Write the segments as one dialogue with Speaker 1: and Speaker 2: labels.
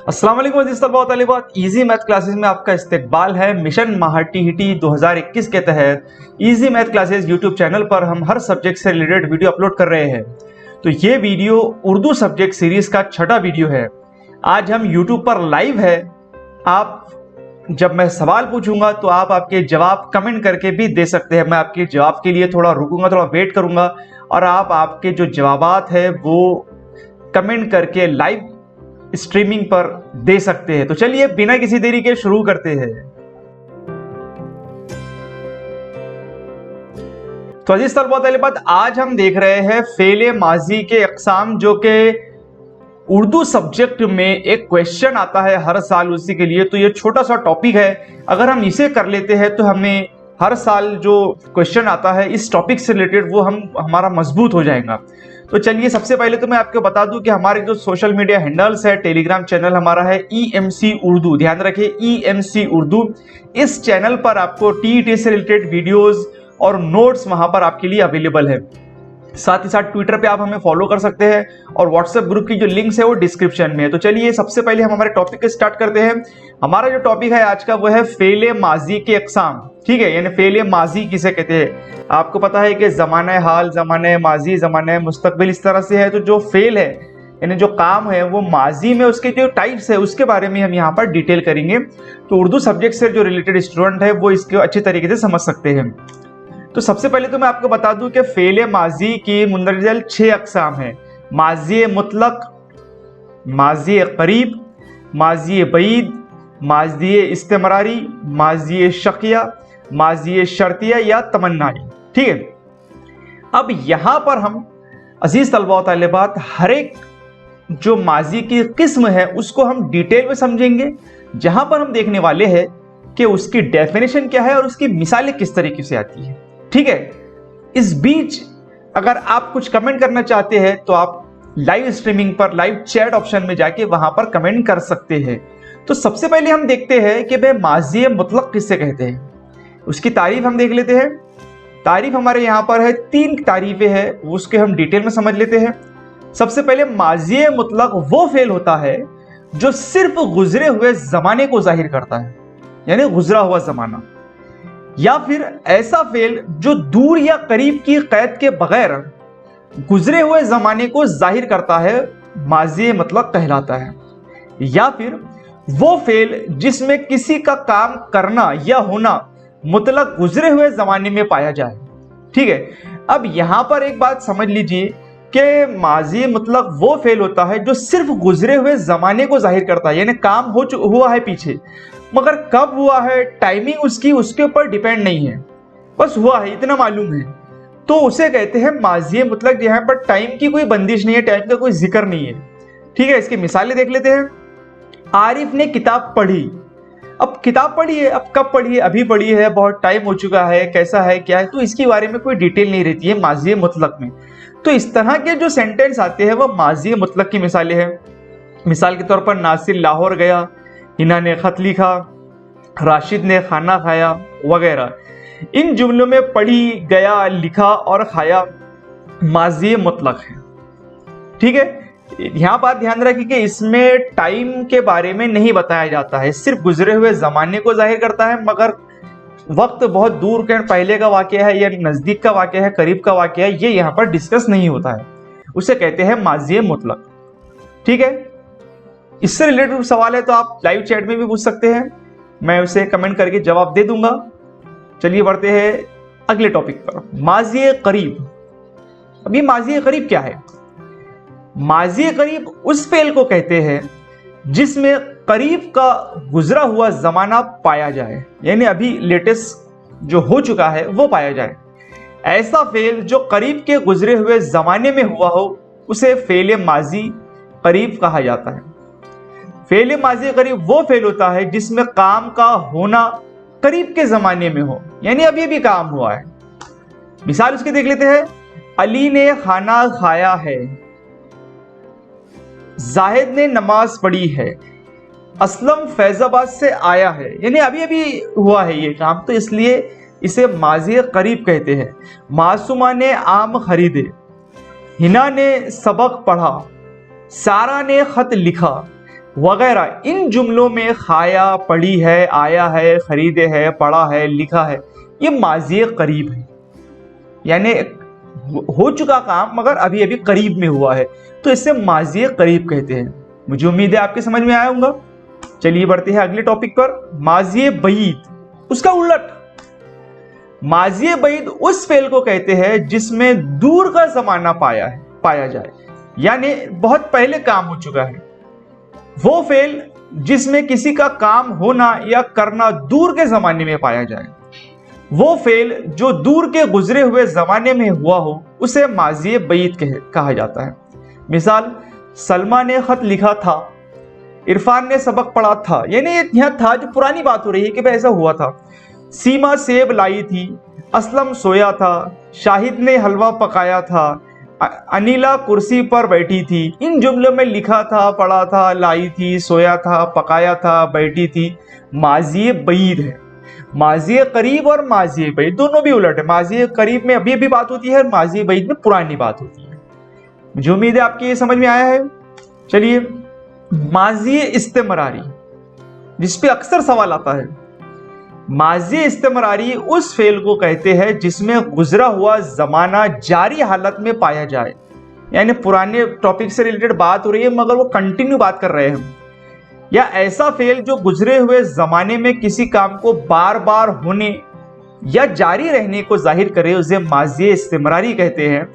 Speaker 1: अस्सलाम वालेकुम अज़ीज़ तलबा व तालिबात, इजी मैथ क्लासेस में आपका इस्तकबाल है। मिशन महाटीहिटी 2021 के तहत easy math classes YouTube channel पर हम हर सब्जेक्ट से रिलेटेड वीडियो अपलोड कर रहे हैं। तो ये वीडियो उर्दू सब्जेक्ट सीरीज का छठा वीडियो है। आज हम यूट्यूब पर लाइव है। आप जब मैं सवाल पूछूंगा तो आप आपके जवाब कमेंट करके भी दे सकते हैं। मैं आपके जवाब के लिए थोड़ा रुकूंगा, थोड़ा वेट करूंगा और आप आपके जो जवाबात है वो कमेंट करके लाइव स्ट्रीमिंग पर दे सकते हैं। तो चलिए बिना किसी देरी के शुरू करते हैं। तो अजीज तलबा तालिबात, आज हम देख रहे हैं फेले माजी के अक़साम, जो कि उर्दू सब्जेक्ट में एक क्वेश्चन आता है हर साल उसी के लिए। तो ये छोटा सा टॉपिक है, अगर हम इसे कर लेते हैं तो हमें हर साल जो क्वेश्चन आता है इस टॉपिक से रिलेटेड वो हमारा मजबूत हो जाएगा। तो चलिए सबसे पहले तो मैं आपको बता दूं कि हमारे जो सोशल मीडिया हैंडल्स है, टेलीग्राम चैनल हमारा है EMC उर्दू, ध्यान रखिए EMC उर्दू। इस चैनल पर आपको TET से रिलेटेड वीडियोस और नोट्स वहां पर आपके लिए अवेलेबल है। साथ ही साथ ट्विटर पे आप हमें फॉलो कर सकते हैं और व्हाट्सएप ग्रुप की जो लिंक्स है वो डिस्क्रिप्शन में है। तो चलिए सबसे पहले हम हमारे टॉपिक को स्टार्ट करते हैं। हमारा जो टॉपिक है आज का वो है फेले माजी के अक़साम, ठीक है। यानी फेले माजी किसे कहते हैं, आपको पता है कि ज़माना हाल, ज़माना माजी, ज़माना मुस्तकबिल इस तरह से है। तो जो फेल है यानी जो काम है वो माजी में उसके जो टाइप्स है उसके बारे में हम यहाँ पर डिटेल करेंगे। तो उर्दू सब्जेक्ट से जो रिलेटेड स्टूडेंट है वो इसको अच्छे तरीके से समझ सकते हैं। तो सबसे पहले तो मैं आपको बता दूं कि फेले माजी की मुंदरजल 6 अक़साम है। माजी मुतलक, माजी करीब, माजी बईद, माजी इस्तेमरारी, माजी शकिया, माजी शर्तिया या तमन्नाई, ठीक है। अब यहां पर हम अजीज तलबा व तालिबात हर एक जो माजी की किस्म है उसको हम डिटेल में समझेंगे, जहां पर हम देखने वाले हैं कि उसकी डेफिनेशन क्या है और उसकी मिसालें किस तरीके से आती है, ठीक है। इस बीच अगर आप कुछ कमेंट करना चाहते हैं तो आप लाइव स्ट्रीमिंग पर लाइव चैट ऑप्शन में जाके वहां पर कमेंट कर सकते हैं। तो सबसे पहले हम देखते हैं कि भाई माजी मुतलक किससे कहते हैं, उसकी तारीफ हम देख लेते हैं। तारीफ हमारे यहाँ पर है 3 तारीफें हैं, उसके हम डिटेल में समझ लेते हैं। सबसे पहले माजी मुतलक वो फेल होता है जो सिर्फ गुजरे हुए जमाने को जाहिर करता है, यानी गुजरा हुआ जमाना, या फिर ऐसा फेल जो दूर या करीब की कैद के बगैर गुजरे हुए जमाने को जाहिर करता है, माजी मुतलक कहलाता है। या फिर वो फेल जिसमें किसी का काम करना या होना मुतलक गुजरे हुए जमाने में पाया जाए, ठीक है। अब यहां पर एक बात समझ लीजिए कि माजी मुतलक वो फेल होता है जो सिर्फ गुजरे हुए जमाने को जाहिर करता है, यानी काम हुआ है पीछे, मगर कब हुआ है टाइमिंग उसकी उसके ऊपर डिपेंड नहीं है, बस हुआ है इतना मालूम है, तो उसे कहते हैं माजी मुतलक। यहाँ पर टाइम की कोई बंदिश नहीं है, टाइम का कोई जिक्र नहीं है, ठीक है। इसकी मिसालें देख लेते हैं। आरिफ ने किताब पढ़ी। अब किताब पढ़ी है, अब कब पढ़ी है, अभी पढ़ी है, बहुत टाइम हो चुका है, कैसा है क्या है, तो इसके बारे में कोई डिटेल नहीं रहती है माजी मुतलक में। तो इस तरह के जो सेंटेंस आते हैं वो माजी मुतलक की मिसालें हैं। मिसाल के तौर पर नासिर लाहौर गया, हिना ने खत लिखा, राशिद ने खाना खाया वगैरह। इन जुमलों में पढ़ी, गया, लिखा और खाया माजी मुतलक है, ठीक है। यहां बात ध्यान रखिए कि इसमें टाइम के बारे में नहीं बताया जाता है, सिर्फ गुजरे हुए जमाने को जाहिर करता है, मगर वक्त बहुत दूर के पहले का वाकया है या नजदीक का वाकया है, करीब का वाकया है, ये यहाँ पर डिस्कस नहीं होता है, उसे कहते हैं माजी मुतलक, ठीक है। इससे रिलेटेड सवाल है तो आप लाइव चैट में भी पूछ सकते हैं, मैं उसे कमेंट करके जवाब दे दूंगा। चलिए बढ़ते हैं अगले टॉपिक पर, माजी करीब। अभी माजी करीब क्या है? माजी करीब उस फेल को कहते हैं जिसमें करीब का गुजरा हुआ जमाना पाया जाए, यानी अभी लेटेस्ट जो हो चुका है वो पाया जाए। ऐसा फेल जो करीब के गुजरे हुए जमाने में हुआ हो उसे फेले माजी करीब कहा जाता है। फेले माजी करीब वो फेल होता है जिसमें काम का होना करीब के जमाने में हो, यानी अभी भी काम हुआ है। मिसाल उसके देख लेते हैं। अली ने खाना खाया है, जाहिद ने नमाज पढ़ी है, असलम फैजाबाद से आया है, यानी अभी अभी हुआ है ये काम, तो इसलिए इसे माजी करीब कहते हैं। मासूमा ने आम खरीदे, हिना ने सबक पढ़ा, सारा ने खत लिखा, वगैरह, इन जुमलों में खाया, पढ़ी है, आया है, खरीदे है, पढ़ा है, लिखा है, ये माजी करीब है, यानी हो चुका काम मगर अभी अभी करीब में हुआ है, तो इसे माजी करीब कहते हैं। मुझे उम्मीद है आपके समझ में आया होगा। चलिए बढ़ते हैं अगले टॉपिक पर, माजी बईद, उसका उलट। माजी बईद उस फेल को कहते हैं जिसमें दूर का जमाना पाया जाए, यानी बहुत पहले काम हो चुका है। वो फेल जिसमें किसी का काम होना या करना दूर के जमाने में पाया जाए, वो फेल जो दूर के गुजरे हुए जमाने में हुआ हो, उसे माजी बईद कहा जाता है। मिसाल, सलमा ने खत लिखा था, इरफान ने सबक पढ़ा था, यानी यह था जो पुरानी बात हो रही है कि ऐसा हुआ था। सीमा सेब लाई थी, असलम सोया था, शाहिद ने हलवा पकाया था, अनिला कुर्सी पर बैठी थी। इन जुमलों में लिखा था, पढ़ा था, लाई थी, सोया था, पकाया था, बैठी थी, माजी बईद है। माजी करीब और माजी बईद दोनों भी उलट है। माजी करीब में अभी अभी बात होती है और माजी बईद में पुरानी बात होती है। मुझे उम्मीद है आपकी ये समझ में आया है। चलिए, माजी इस्तेमरारी, जिसपे अक्सर सवाल आता है। माजी इस्तेमरारी उस फेल को कहते हैं जिसमें गुजरा हुआ जमाना जारी हालत में पाया जाए, यानी पुराने टॉपिक से रिलेटेड बात हो रही है मगर वो कंटिन्यू बात कर रहे हैं। या ऐसा फेल जो गुजरे हुए जमाने में किसी काम को बार बार होने या जारी रहने को जाहिर करे, उसे माजी इस्तेमरारी कहते हैं।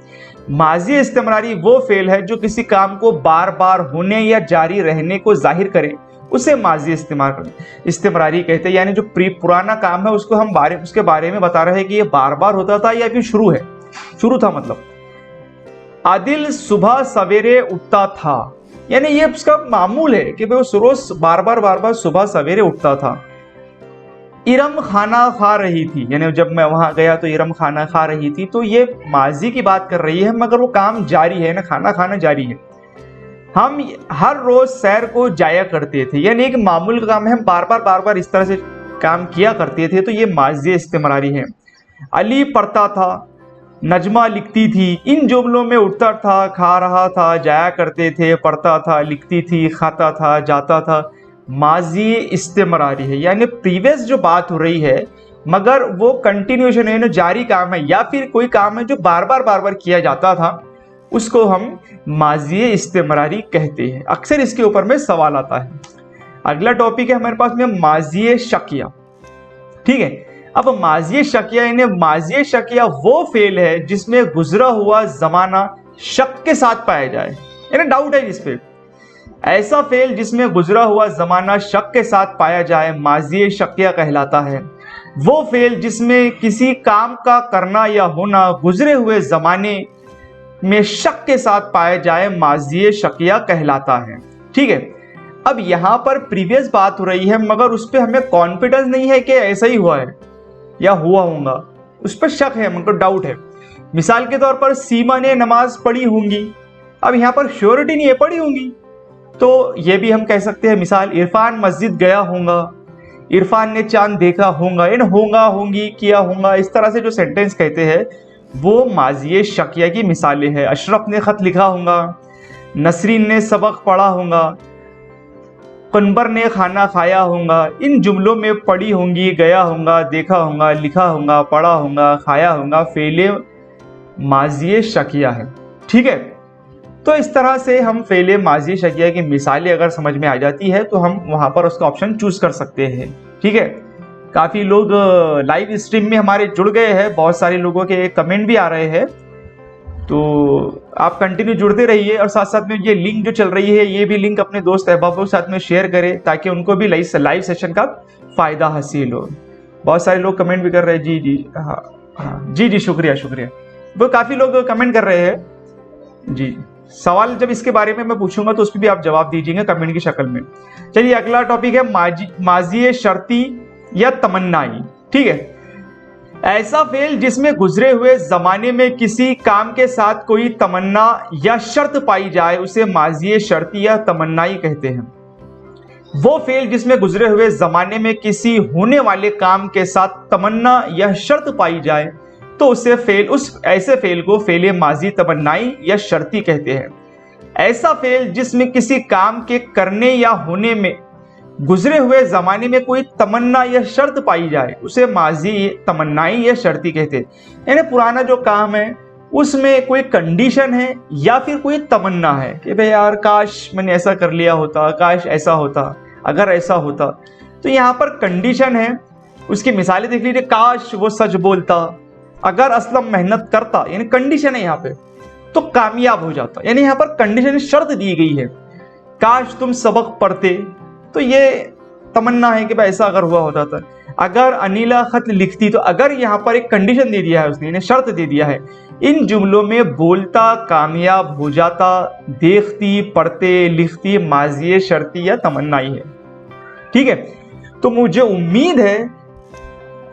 Speaker 1: माजी इस्तेमरारी वो फेल है जो किसी काम को बार बार होने या जारी रहने को जाहिर करे, उसे माजी इस्तेमरारी कहते हैं। यानी जो पुराना काम है उसको हम उसके बारे में बता रहे हैं कि ये बार बार होता था या फिर शुरू था। मतलब, आदिल सुबह सवेरे उठता था, यानी ये उसका मामूल है कि वो रोज बार बार सुबह सवेरे उठता था। इरम खाना खा रही थी, यानी जब मैं वहां गया तो इरम खाना खा रही थी, तो ये माजी की बात कर रही है मगर वो काम जारी है ना, खाना खाना जारी है। हम हर रोज सैर को जाया करते थे, यानी एक मामूल का काम है, हम बार बार इस तरह से काम किया करते थे, तो ये माजी इस्तेमरारी है। अली पढ़ता था, नजमा लिखती थी। इन जुमलों में उठता था, खा रहा था, जाया करते थे, पढ़ता था, लिखती थी, खाता था, जाता था, माजी इस्तेमरारी है। यानी प्रीवियस जो बात हो रही है मगर वो कंटिन्यूएशन है, जारी काम है, या फिर कोई काम है जो बार बार किया जाता था, उसको हम माजी इस्तेमरारी कहते हैं। अक्सर इसके ऊपर में सवाल आता है। अगला टॉपिक है हमारे पास में माजी शकिया। ठीक है, अब माजी शकिया, यानी माजी शकिया वो फेल है जिसमें गुजरा हुआ जमाना शक के साथ पाया जाए, यानी डाउट है जिस पे। ऐसा फेल जिसमें गुजरा हुआ जमाना शक के साथ पाया जाए, माजी शकिया कहलाता है। वो फेल जिसमें किसी काम का करना या होना गुजरे हुए जमाने में शक के साथ पाया जाए, माजी शकिया कहलाता है। ठीक है, अब यहां पर प्रीवियस बात हो रही है मगर उस पर हमें कॉन्फिडेंस नहीं है कि ऐसा ही हुआ है या हुआ होगा, उस पर शक है, हमको डाउट है। मिसाल के तौर पर, सीमा ने नमाज पढ़ी होंगी, अब यहां पर श्योरिटी नहीं है पढ़ी होंगी, तो ये भी हम कह सकते हैं। मिसाल, इरफान मस्जिद गया होगा, इरफान ने चांद देखा होगा, इन होगा, होंगी, किया होगा, इस तरह से जो सेंटेंस कहते हैं वो माजी शकिया की मिसालें हैं। अशरफ ने खत लिखा होगा, नसरीन ने सबक पढ़ा होगा, कुनबर ने खाना खाया होगा। इन जुमलों में पढ़ी होंगी, गया होगा, देखा होगा, लिखा होगा, पढ़ा होगा, खाया होगा, फेले माजी शकिया है। ठीक है, तो इस तरह से हम फेले माजी शकिया की मिसालें अगर समझ में आ जाती है तो हम वहां पर उसका ऑप्शन चूज कर सकते हैं। ठीक है, काफी लोग लाइव स्ट्रीम में हमारे जुड़ गए हैं, बहुत सारे लोगों के कमेंट भी आ रहे हैं, तो आप कंटिन्यू जुड़ते रहिए। और साथ साथ में ये लिंक जो चल रही है, ये भी लिंक अपने दोस्त अहबाबों के साथ में शेयर करें ताकि उनको भी लाइव सेशन का फायदा हासिल हो। बहुत सारे लोग कमेंट भी कर रहे हैं। जी हाँ जी, शुक्रिया। वो काफी लोग कमेंट कर रहे हैं जी। सवाल जब इसके बारे में मैं पूछूंगा तो उस पर भी आप जवाब दीजिएगा कमेंट की शक्ल में। चलिए, अगला टॉपिक है माजी शर्ती या तमन्नाई। ठीक है, ऐसा फेल जिसमें गुजरे हुए जमाने में किसी काम के साथ कोई तमन्ना या शर्त पाई जाए, उसे माजी शर्ती या तमन्नाई कहते हैं। वो फेल जिसमें गुजरे हुए जमाने में किसी होने वाले काम के साथ तमन्ना या शर्त पाई जाए तो ऐसे फेल को फेले माजी तमन्नाई या शर्ती कहते हैं। ऐसा फेल जिसमें किसी काम के करने या होने में गुजरे हुए जमाने में कोई तमन्ना या शर्त पाई जाए उसे माजी तमन्नाई या शर्ती कहते हैं। यानी पुराना जो काम है उसमें कोई कंडीशन है या फिर कोई तमन्ना है कि भाई यार काश मैंने ऐसा कर लिया होता, काश ऐसा होता, अगर ऐसा होता। तो यहाँ पर कंडीशन है, उसकी मिसालें देख लीजिए। काश वो सच बोलता, अगर असलम मेहनत करता, यानी कंडीशन है यहाँ पे, तो कामयाब हो जाता। यानी यहाँ पर कंडीशन शर्त दी गई है। काश तुम सबक पढ़ते, तो ये तमन्ना है कि भाई ऐसा अगर हुआ होता था। अगर अनिला खत लिखती, तो अगर यहाँ पर एक कंडीशन दे दिया है उसने, यानी शर्त दे दिया है। इन जुमलों में बोलता, कामयाब हो जाता, देखती, पढ़ते, लिखती माजी शर्ती या तमन्नाई है। ठीक है, तो मुझे उम्मीद है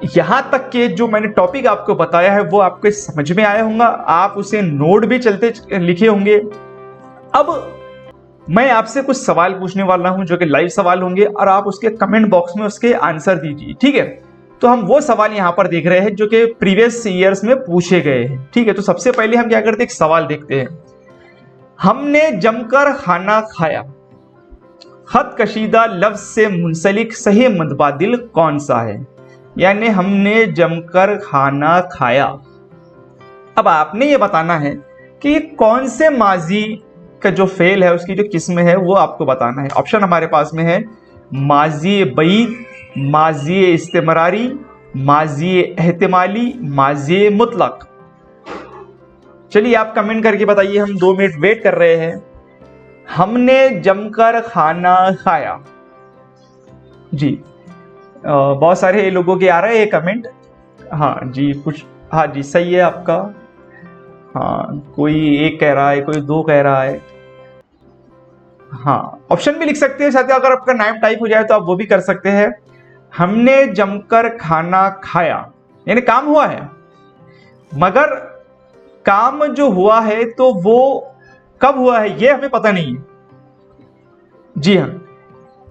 Speaker 1: यहां तक के जो मैंने टॉपिक आपको बताया है वो आपको समझ में आया होगा। आप उसे नोट भी चलते लिखे होंगे। अब मैं आपसे कुछ सवाल पूछने वाला हूं जो कि लाइव सवाल होंगे और आप उसके कमेंट बॉक्स में उसके आंसर दीजिए। ठीक है, तो हम वो सवाल यहां पर देख रहे हैं जो कि प्रीवियस ईयर्स में पूछे गए हैं। ठीक है, तो सबसे पहले हम क्या करते हैं, एक सवाल देखते हैं। हमने जमकर खाना खाया, खत कशीदा लफ्ज से मुंसलिक सही मुतबादिल कौन सा है? यानी हमने जमकर खाना खाया। अब आपने ये बताना है कि कौन से माजी का जो फेल है उसकी जो किस्म है वो आपको बताना है। ऑप्शन हमारे पास में है माजी बईद, माजी इस्तिमरारी, माजी एहतिमाली, माजी मुतलक। चलिए आप कमेंट करके बताइए, हम 2 मिनट वेट कर रहे हैं। हमने जमकर खाना खाया जी। बहुत सारे लोगों के आ रहे हैं कमेंट। हाँ जी, कुछ, हाँ जी सही है आपका। हाँ, कोई 1 कह रहा है, कोई 2 कह रहा है। हाँ, ऑप्शन भी लिख सकते हैं साथ ही, अगर आपका नाम टाइप हो जाए तो आप वो भी कर सकते हैं। हमने जमकर खाना खाया यानी काम हुआ है, मगर काम जो हुआ है तो वो कब हुआ है ये हमें पता नहीं है। जी हाँ,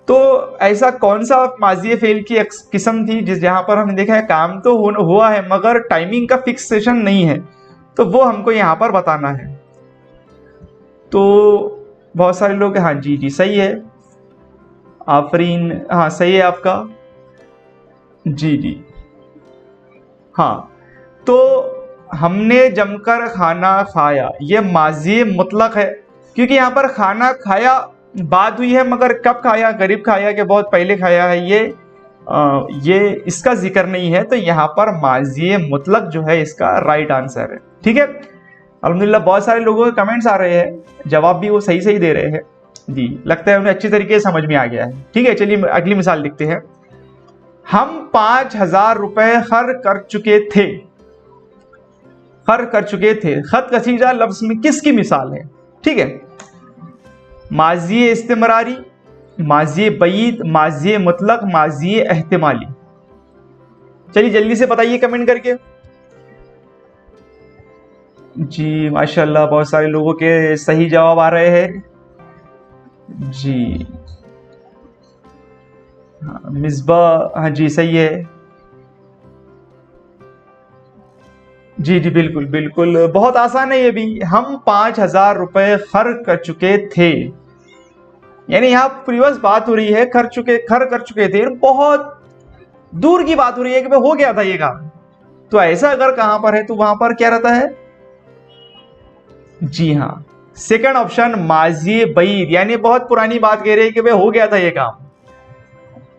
Speaker 1: तो ऐसा कौन सा माजी फेल की किस्म थी जिस जहां पर हमने देखा है काम तो हुआ है मगर टाइमिंग का फिक्सेशन नहीं है, तो वो हमको यहां पर बताना है। तो बहुत सारे लोग, हाँ जी जी सही है। आफरीन, हाँ सही है आपका। जी जी हाँ, तो हमने जमकर खाना खाया ये माजी मुतलक है, क्योंकि यहाँ पर खाना खाया बात हुई है मगर कब खाया, करीब खाया कि बहुत पहले खाया है, ये इसका जिक्र नहीं है। तो यहाँ पर माजी मुतलक जो है इसका राइट आंसर है। ठीक है, अल्हम्दुलिल्लाह बहुत सारे लोगों के कमेंट्स आ रहे हैं, जवाब भी वो सही सही दे रहे हैं जी। लगता है उन्हें अच्छी तरीके से समझ में आ गया है। ठीक है, चलिए अगली मिसाल देखते हैं। हम 5000 रुपए खर्च कर चुके थे, खत कसीदा लफ्ज में किसकी मिसाल है? ठीक है, माजी इस्तिमरारी, माजी बईद, माजी मुतलक, माजी एहतिमाली। चलिए जल्दी से बताइए कमेंट करके। जी माशाल्लाह बहुत सारे लोगों के सही जवाब आ रहे हैं जी। हाँ, मिसबा, हाँ जी सही है। जी जी बिल्कुल बिल्कुल, बहुत आसान है ये भी। हम 5000 रुपए खर्च कर चुके थे, यानी यहाँ प्रीवियस बात हो रही है, खर्च कर चुके थे, बहुत दूर की बात हो रही है कि हो गया था ये काम। तो ऐसा अगर कहां पर है तो वहां पर क्या रहता है? जी हाँ, सेकंड ऑप्शन माजी बईद, यानी बहुत पुरानी बात कह रही है कि भाई हो गया था ये काम।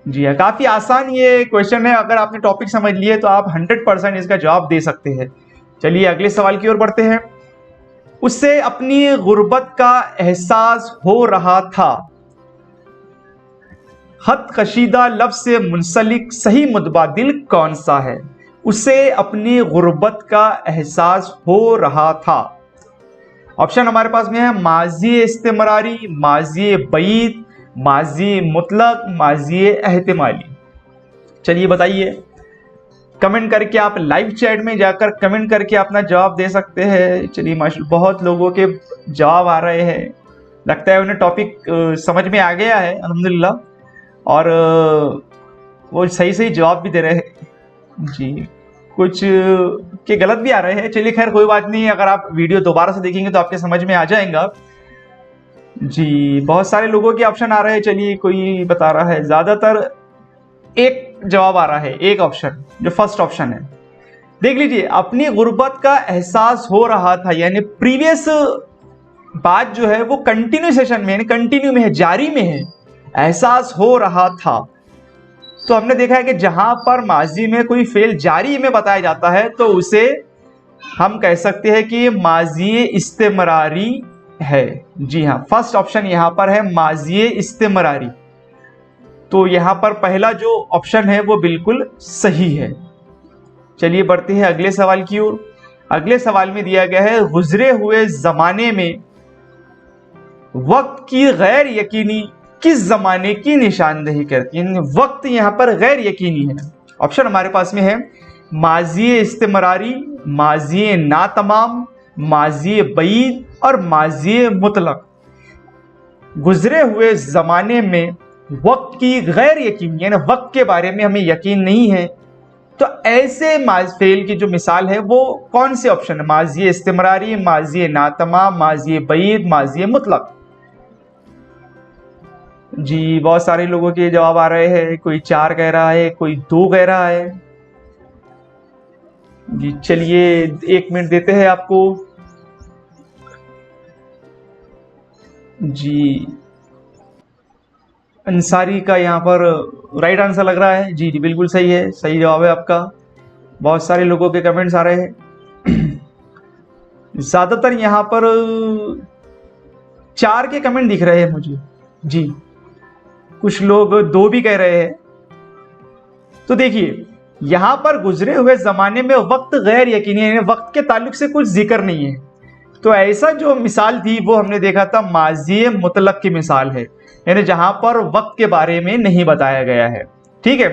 Speaker 1: जी हाँ, काफी आसान ये क्वेश्चन है। अगर आपने टॉपिक समझ लिए तो आप 100% इसका जवाब दे सकते हैं। चलिए अगले सवाल की ओर बढ़ते हैं। उससे अपनी गुर्बत का एहसास हो रहा था, खत कशीदा लफ्ज से मुंसलिक सही मुतबादिल कौन सा है? उसे अपनी गुर्बत का एहसास हो रहा था। ऑप्शन हमारे पास में है माजी इस्तिमरारी, माजी बईद, माजी मुतलक, माजी एहतिमाली। चलिए बताइए कमेंट करके, आप लाइव चैट में जाकर कमेंट करके अपना जवाब दे सकते हैं। चलिए माशाल्लाह बहुत लोगों के जवाब आ रहे हैं, लगता है उन्हें टॉपिक समझ में आ गया है अल्हम्दुलिल्लाह, और वो सही सही जवाब भी दे रहे हैं जी। कुछ के गलत भी आ रहे हैं। चलिए खैर कोई बात नहीं, अगर आप वीडियो दोबारा से देखेंगे तो आपके समझ में आ जाएगा। जी, बहुत सारे लोगों के ऑप्शन आ रहे हैं। चलिए कोई बता रहा है, ज्यादातर एक जवाब आ रहा है, एक ऑप्शन जो फर्स्ट ऑप्शन है। देख लीजिए, अपनी गुर्बत का एहसास हो रहा था, यानी प्रीवियस बात जो है वो कंटिन्यूएशन में, यानी कंटिन्यू में है, जारी में है, एहसास हो रहा था। तो हमने देखा है कि जहां पर माजी में कोई फेल जारी में बताया जाता है तो उसे हम कह सकते हैं कि ये माजी इस्तेमरारी है। जी हाँ, फर्स्ट ऑप्शन यहां पर है माजी इस्तेमरारी। तो यहां पर पहला जो ऑप्शन है वो बिल्कुल सही है। चलिए बढ़ते हैं अगले सवाल की ओर। अगले सवाल में दिया गया है, गुजरे हुए जमाने में वक्त की गैर यकीनी किस जमाने की निशानदेही करती है। वक्त यहां पर गैर यकीनी है। ऑप्शन हमारे पास में है माजी इस्तेमरारी, माजी नातमाम, माजी बईद और माजी मुतलक। गुजरे हुए जमाने में वक्त की गैर यकीनी, यानी वक्त के बारे में हमें यकीन नहीं है, तो ऐसे फेल की जो मिसाल है वो कौन से ऑप्शन है? माजी इस्तेमरारी, माजी नातमाम, माजी बईद, माजी मुतलक। जी, बहुत सारे लोगों के जवाब आ रहे हैं। कोई 4 कह रहा है, कोई 2 कह रहा है। जी चलिए 1 मिनट देते हैं आपको। जी, अंसारी का यहाँ पर राइट आंसर लग रहा है। जी जी बिल्कुल सही है, सही जवाब है आपका। बहुत सारे लोगों के कमेंट्स आ रहे हैं। ज्यादातर यहाँ पर 4 के कमेंट दिख रहे हैं मुझे। जी, कुछ लोग 2 भी कह रहे हैं। तो देखिए, यहां पर गुजरे हुए जमाने में वक्त गैर यकीनी है, वक्त के ताल्लुक से कुछ जिक्र नहीं है। तो ऐसा जो मिसाल थी वो हमने देखा था माजी मुतलक की मिसाल है, यानी जहां पर वक्त के बारे में नहीं बताया गया है। ठीक है,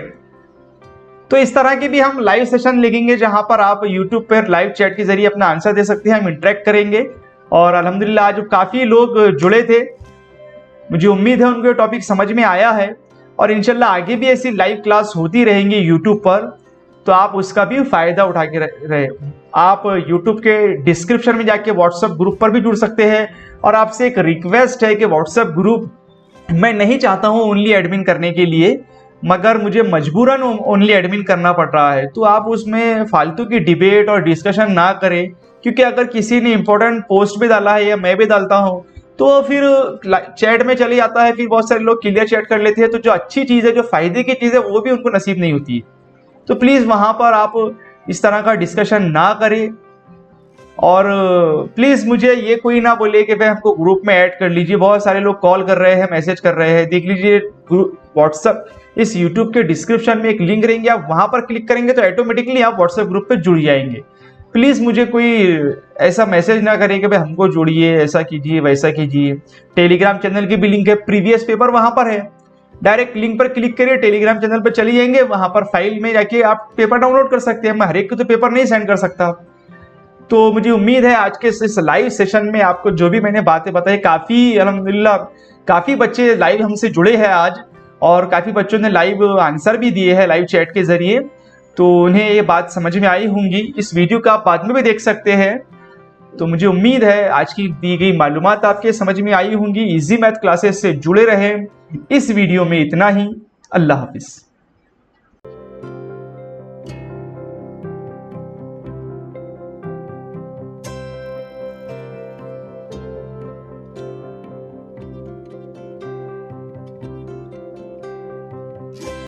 Speaker 1: तो इस तरह के भी हम लाइव सेशन लेंगे जहां पर आप यूट्यूब पर लाइव चैट के जरिए अपना आंसर दे सकते हैं, हम इंटरेक्ट करेंगे। और अल्हम्दुलिल्लाह आज काफी लोग जुड़े थे, मुझे उम्मीद है उनको टॉपिक समझ में आया है। और इंशाल्लाह आगे भी ऐसी लाइव क्लास होती रहेंगी यूट्यूब पर, तो आप उसका भी फायदा उठा के रहे। आप यूट्यूब के डिस्क्रिप्शन में जाके व्हाट्सएप ग्रुप पर भी जुड़ सकते हैं। और आपसे एक रिक्वेस्ट है कि व्हाट्सएप ग्रुप मैं नहीं चाहता हूं ओनली एडमिन करने के लिए, मगर मुझे मजबूरन ओनली एडमिन करना पड़ रहा है। तो आप उसमें फालतू की डिबेट और डिस्कशन ना करें, क्योंकि अगर किसी ने इंपॉर्टेंट पोस्ट भी डाला है या मैं भी डालता हूं तो फिर चैट में चले जाता है, फिर बहुत सारे लोग क्लियर चैट कर लेते हैं, तो जो अच्छी चीज़ है, जो फायदे की चीज़ है, वो भी उनको नसीब नहीं होती है। तो प्लीज़ वहाँ पर आप इस तरह का डिस्कशन ना करें। और प्लीज़ मुझे ये कोई ना बोले कि भाई हमको ग्रुप में ऐड कर लीजिए। बहुत सारे लोग कॉल कर रहे हैं, मैसेज कर रहे हैं। देख लीजिए व्हाट्सएप, इस यूट्यूब के डिस्क्रिप्शन में एक लिंक रहेंगे, आप वहाँ पर क्लिक करेंगे तो ऑटोमेटिकली आप व्हाट्सएप ग्रुप पे जुड़ जाएंगे। प्लीज़ मुझे कोई ऐसा मैसेज ना करें कि भाई हमको जोड़िए, ऐसा कीजिए, वैसा कीजिए। टेलीग्राम चैनल की भी लिंक है, प्रीवियस पेपर वहाँ पर है, डायरेक्ट लिंक पर क्लिक करिए, टेलीग्राम चैनल पर चले जाएंगे, वहाँ पर फाइल में जाके आप पेपर डाउनलोड कर सकते हैं। मैं हर एक को तो पेपर नहीं सेंड कर सकता। तो मुझे उम्मीद है आज के इस लाइव सेशन में आपको जो भी मैंने बातें बताई, काफ़ी अल्हम्दुलिल्लाह काफ़ी बच्चे लाइव हमसे जुड़े हैं आज, और काफ़ी बच्चों ने लाइव आंसर भी दिए हैं लाइव चैट के जरिए। तो उन्हें ये बात समझ में आई होंगी। इस वीडियो का आप बाद में भी देख सकते हैं। तो मुझे उम्मीद है आज की दी गई मालूमात आपके समझ में आई होंगी। इजी मैथ क्लासेस से जुड़े रहें। इस वीडियो में इतना ही। अल्लाह हाफिज़।